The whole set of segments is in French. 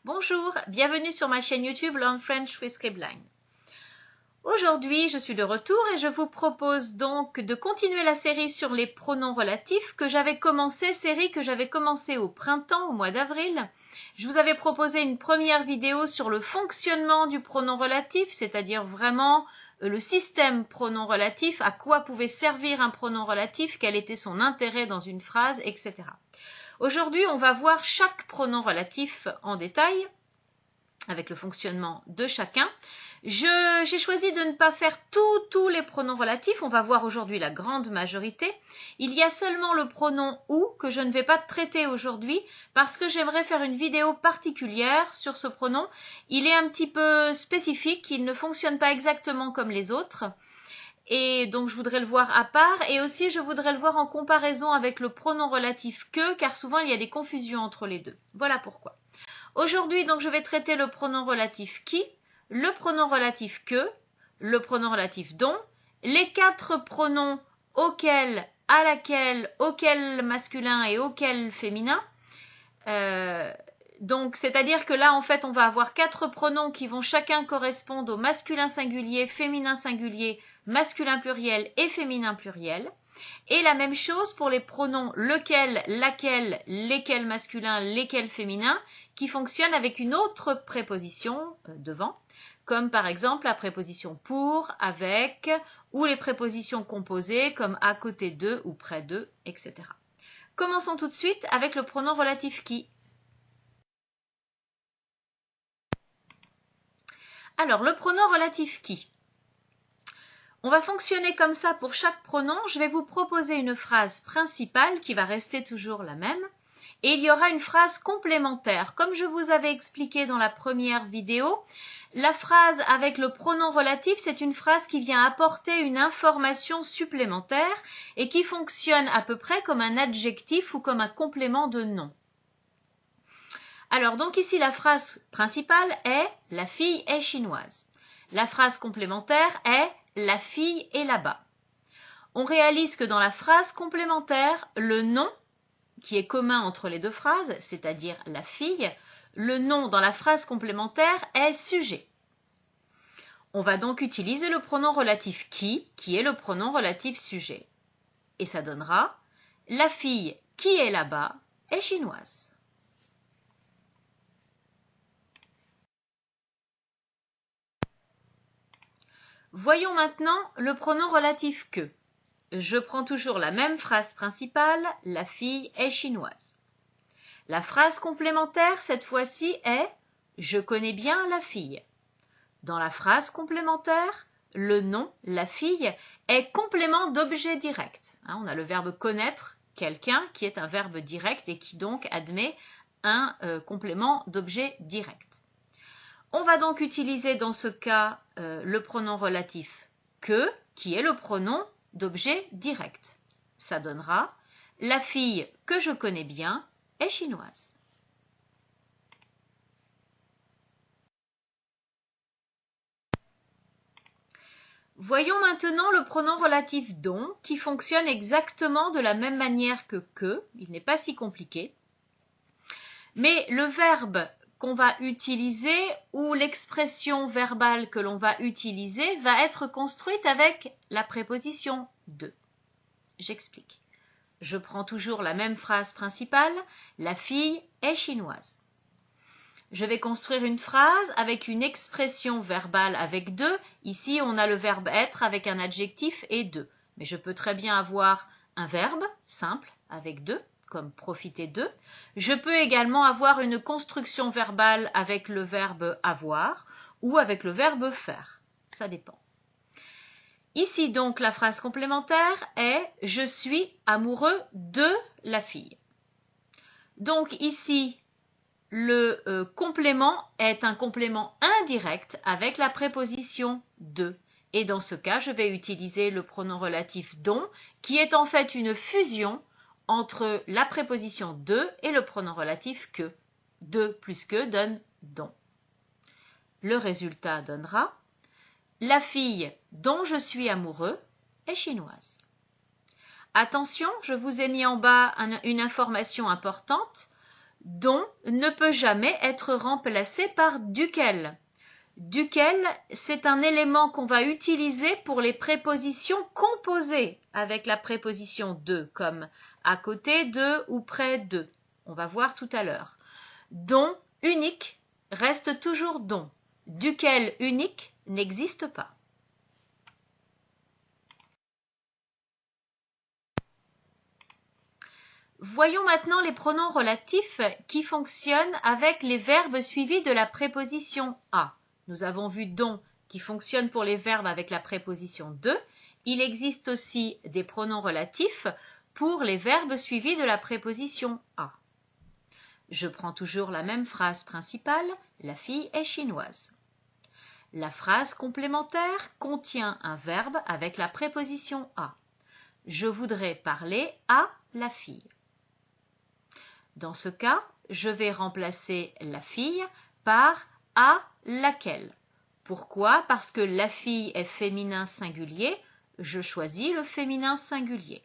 Bonjour, bienvenue sur ma chaîne YouTube Learn French with Scribline. Aujourd'hui, je suis de retour et je vous propose donc de continuer la série sur les pronoms relatifs que j'avais commencé au printemps, au mois d'avril. Je vous avais proposé une première vidéo sur le fonctionnement du pronom relatif, c'est-à-dire vraiment le système pronom relatif, à quoi pouvait servir un pronom relatif, quel était son intérêt dans une phrase, etc. Aujourd'hui, on va voir chaque pronom relatif en détail, avec le fonctionnement de chacun. J'ai choisi de ne pas faire tous les pronoms relatifs, on va voir aujourd'hui la grande majorité. Il y a seulement le pronom « ou » que je ne vais pas traiter aujourd'hui parce que j'aimerais faire une vidéo particulière sur ce pronom. Il est un petit peu spécifique, il ne fonctionne pas exactement comme les autres. Et donc je voudrais le voir à part et aussi je voudrais le voir en comparaison avec le pronom relatif « que » car souvent il y a des confusions entre les deux. Voilà pourquoi. Aujourd'hui, donc, je vais traiter le pronom relatif « qui », le pronom relatif « que », le pronom relatif « dont », les 4 pronoms « auquel »,« à laquelle »,« auquel masculin » et « auquel féminin ». Donc, c'est-à-dire que là, en fait, on va avoir 4 pronoms qui vont chacun correspondre au masculin singulier, féminin singulier, masculin pluriel et féminin pluriel. Et la même chose pour les pronoms lequel, laquelle, lesquels masculins, lesquels féminins, qui fonctionnent avec une autre préposition devant, comme par exemple la préposition pour, avec, ou les prépositions composées comme à côté de ou près de, etc. Commençons tout de suite avec le pronom relatif qui. Alors, le pronom relatif qui. On va fonctionner comme ça pour chaque pronom. Je vais vous proposer une phrase principale qui va rester toujours la même. Et il y aura une phrase complémentaire. Comme je vous avais expliqué dans la première vidéo, la phrase avec le pronom relatif, c'est une phrase qui vient apporter une information supplémentaire et qui fonctionne à peu près comme un adjectif ou comme un complément de nom. Alors, donc ici, la phrase principale est « La fille est chinoise ». La phrase complémentaire est « La fille est là-bas ». On réalise que dans la phrase complémentaire, le nom, qui est commun entre les deux phrases, c'est-à-dire « la fille », le nom dans la phrase complémentaire est « sujet ». On va donc utiliser le pronom relatif « qui est le pronom relatif « sujet ». Et ça donnera « La fille qui est là-bas est chinoise ». Voyons maintenant le pronom relatif « que ». Je prends toujours la même phrase principale, « La fille est chinoise ». La phrase complémentaire, cette fois-ci, est « Je connais bien la fille ». Dans la phrase complémentaire, le nom, la fille, est complément d'objet direct. On a le verbe connaître quelqu'un qui est un verbe direct et qui donc admet un complément d'objet direct. On va donc utiliser dans ce cas le pronom relatif que, qui est le pronom d'objet direct. Ça donnera « La fille que je connais bien est chinoise ». Voyons maintenant le pronom relatif « dont » qui fonctionne exactement de la même manière que « il n'est pas si compliqué. Mais le verbe qu'on va utiliser ou l'expression verbale que l'on va utiliser va être construite avec la préposition « de ». J'explique. Je prends toujours la même phrase principale, « La fille est chinoise ». Je vais construire une phrase avec une expression verbale avec « de ». Ici, on a le verbe « être » avec un adjectif et « de ». Mais je peux très bien avoir un verbe simple avec « de », comme « profiter de ». Je peux également avoir une construction verbale avec le verbe « avoir » ou avec le verbe « faire ». Ça dépend. Ici, donc, la phrase complémentaire est « Je suis amoureux de la fille ». Donc, ici, le complément est un complément indirect avec la préposition « de ». Et dans ce cas, je vais utiliser le pronom relatif « dont » qui est en fait une fusion entre la préposition « de » et le pronom relatif « que ». « De » plus « que » donne « dont ». Le résultat donnera « La fille dont je suis amoureux est chinoise ». Attention, je vous ai mis en bas une information importante. Dont ne peut jamais être remplacé par duquel. Duquel, c'est un élément qu'on va utiliser pour les prépositions composées avec la préposition de, comme à côté de ou près de. On va voir tout à l'heure. Dont unique reste toujours dont. Duquel unique n'existe pas. Voyons maintenant les pronoms relatifs qui fonctionnent avec les verbes suivis de la préposition à. Nous avons vu dont qui fonctionne pour les verbes avec la préposition de. Il existe aussi des pronoms relatifs pour les verbes suivis de la préposition à. Je prends toujours la même phrase principale, la fille est chinoise. La phrase complémentaire contient un verbe avec la préposition à. Je voudrais parler à la fille. Dans ce cas, je vais remplacer la fille par à laquelle. Pourquoi? Parce que la fille est féminin singulier, je choisis le féminin singulier.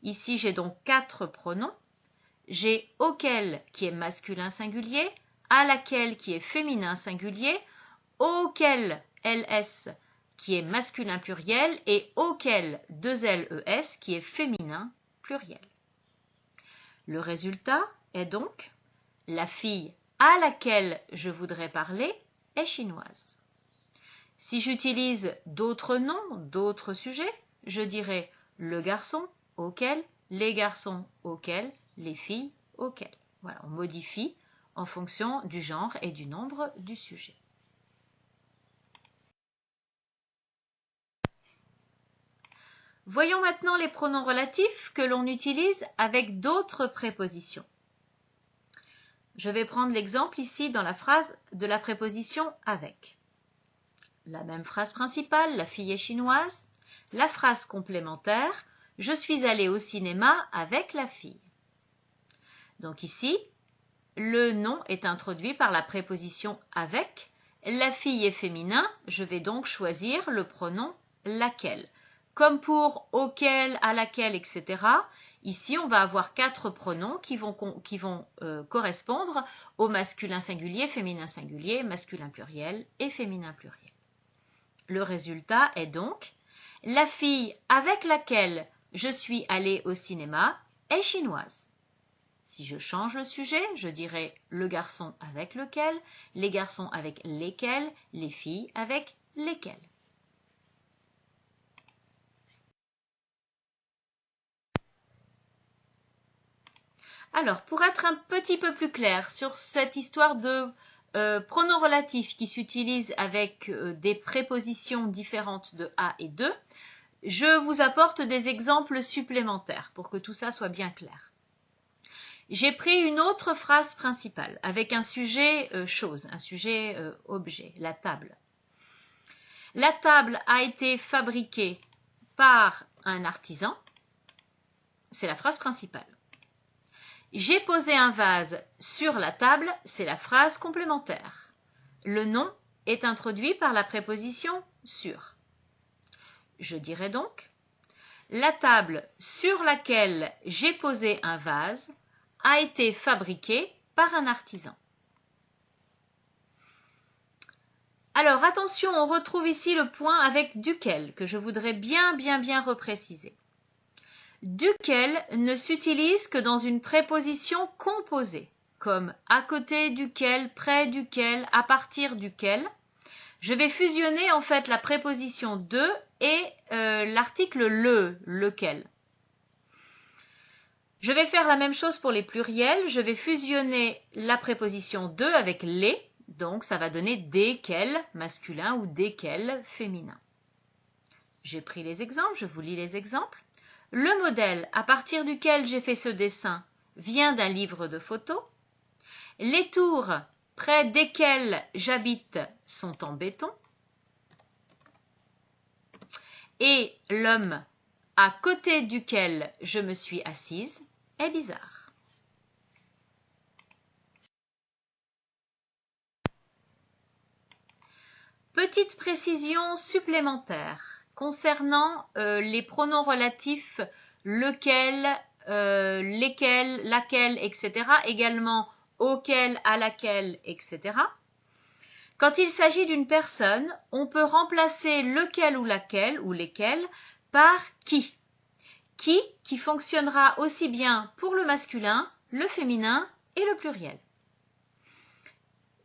Ici, j'ai donc 4 pronoms. J'ai auquel qui est masculin singulier, à laquelle qui est féminin singulier, auquel ls qui est masculin pluriel et auquel 2les qui est féminin pluriel. Le résultat est donc la fille à laquelle je voudrais parler est chinoise. Si j'utilise d'autres noms, d'autres sujets, je dirais le garçon auquel, les garçons auquel, les filles auquel. Voilà, on modifie en fonction du genre et du nombre du sujet. Voyons maintenant les pronoms relatifs que l'on utilise avec d'autres prépositions. Je vais prendre l'exemple ici dans la phrase de la préposition avec. La même phrase principale, la fille est chinoise. La phrase complémentaire, je suis allée au cinéma avec la fille. Donc ici, le nom est introduit par la préposition avec. La fille est féminin, je vais donc choisir le pronom laquelle. Comme pour auquel, à laquelle, etc. Ici, on va avoir 4 pronoms qui vont correspondre au masculin singulier, masculin pluriel et féminin pluriel. Le résultat est donc la fille avec laquelle je suis allée au cinéma est chinoise. Si je change le sujet, je dirais le garçon avec lequel, les garçons avec lesquels, les filles avec lesquelles. Alors, pour être un petit peu plus clair sur cette histoire de pronoms relatifs qui s'utilisent avec des prépositions différentes de à et de, je vous apporte des exemples supplémentaires pour que tout ça soit bien clair. J'ai pris une autre phrase principale avec un sujet chose, un sujet objet, la table. La table a été fabriquée par un artisan, c'est la phrase principale. J'ai posé un vase sur la table, c'est la phrase complémentaire. Le nom est introduit par la préposition sur. Je dirais donc, la table sur laquelle j'ai posé un vase a été fabriquée par un artisan. Alors attention, on retrouve ici le point avec duquel que je voudrais bien repréciser. Duquel ne s'utilise que dans une préposition composée, comme à côté duquel, près duquel, à partir duquel. Je vais fusionner en fait la préposition de et l'article lequel. Je vais faire la même chose pour les pluriels. Je vais fusionner la préposition de avec les, donc ça va donner desquels masculin ou desquels féminin. J'ai pris les exemples, je vous lis les exemples. Le modèle à partir duquel j'ai fait ce dessin vient d'un livre de photos. Les tours près desquelles j'habite sont en béton. Et l'homme à côté duquel je me suis assise est bizarre. Petite précision supplémentaire concernant les pronoms relatifs lequel, lesquels, laquelle, etc. Également auquel, à laquelle, etc. Quand il s'agit d'une personne, on peut remplacer lequel ou laquelle ou lesquels par qui. Qui fonctionnera aussi bien pour le masculin, le féminin et le pluriel.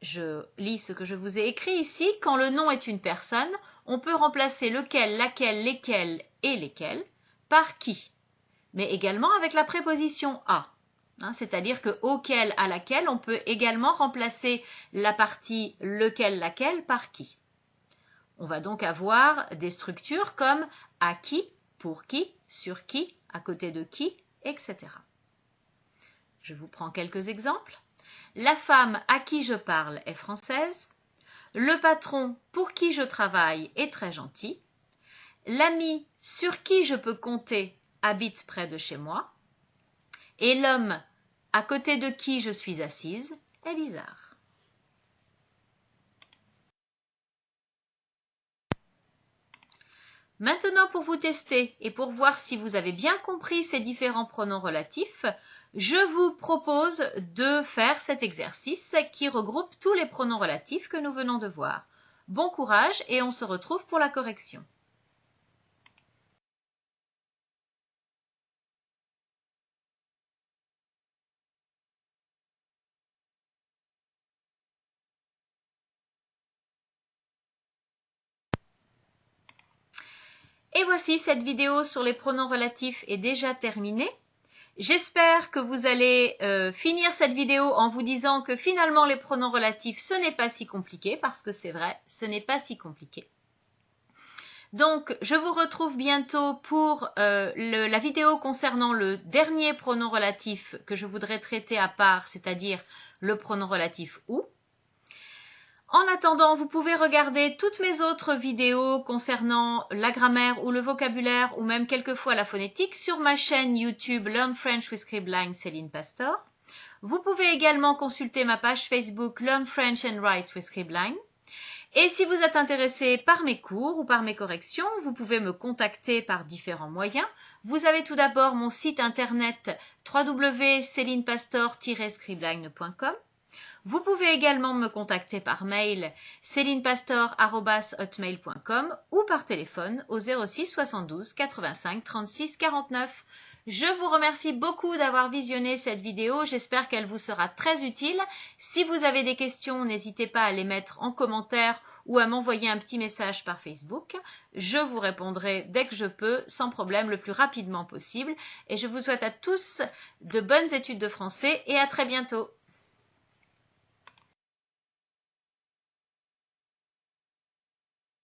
Je lis ce que je vous ai écrit ici. Quand le nom est une personne, on peut remplacer lequel, laquelle, lesquels et lesquels par qui, mais également avec la préposition à. C'est-à-dire que auquel, à laquelle, on peut également remplacer la partie lequel, laquelle par qui. On va donc avoir des structures comme à qui, pour qui, sur qui, à côté de qui, etc. Je vous prends quelques exemples. La femme à qui je parle est française. Le patron pour qui je travaille est très gentil. L'ami sur qui je peux compter habite près de chez moi. Et l'homme à côté de qui je suis assise est bizarre. Maintenant, pour vous tester et pour voir si vous avez bien compris ces différents pronoms relatifs, je vous propose de faire cet exercice qui regroupe tous les pronoms relatifs que nous venons de voir. Bon courage et on se retrouve pour la correction. Et voici, cette vidéo sur les pronoms relatifs est déjà terminée. J'espère que vous allez finir cette vidéo en vous disant que finalement les pronoms relatifs, ce n'est pas si compliqué, parce que c'est vrai, ce n'est pas si compliqué. Donc, je vous retrouve bientôt pour la vidéo concernant le dernier pronom relatif que je voudrais traiter à part, c'est-à-dire le pronom relatif ou. En attendant, vous pouvez regarder toutes mes autres vidéos concernant la grammaire ou le vocabulaire ou même quelquefois la phonétique sur ma chaîne YouTube Learn French with Scribline Céline Pastor. Vous pouvez également consulter ma page Facebook Learn French and Write with Scribline. Et si vous êtes intéressé par mes cours ou par mes corrections, vous pouvez me contacter par différents moyens. Vous avez tout d'abord mon site internet www.celinepastor-scribline.com. Vous pouvez également me contacter par mail celinepastor@hotmail.com ou par téléphone au 06 72 85 36 49. Je vous remercie beaucoup d'avoir visionné cette vidéo. J'espère qu'elle vous sera très utile. Si vous avez des questions, n'hésitez pas à les mettre en commentaire ou à m'envoyer un petit message par Facebook. Je vous répondrai dès que je peux, sans problème, le plus rapidement possible. Et je vous souhaite à tous de bonnes études de français et à très bientôt.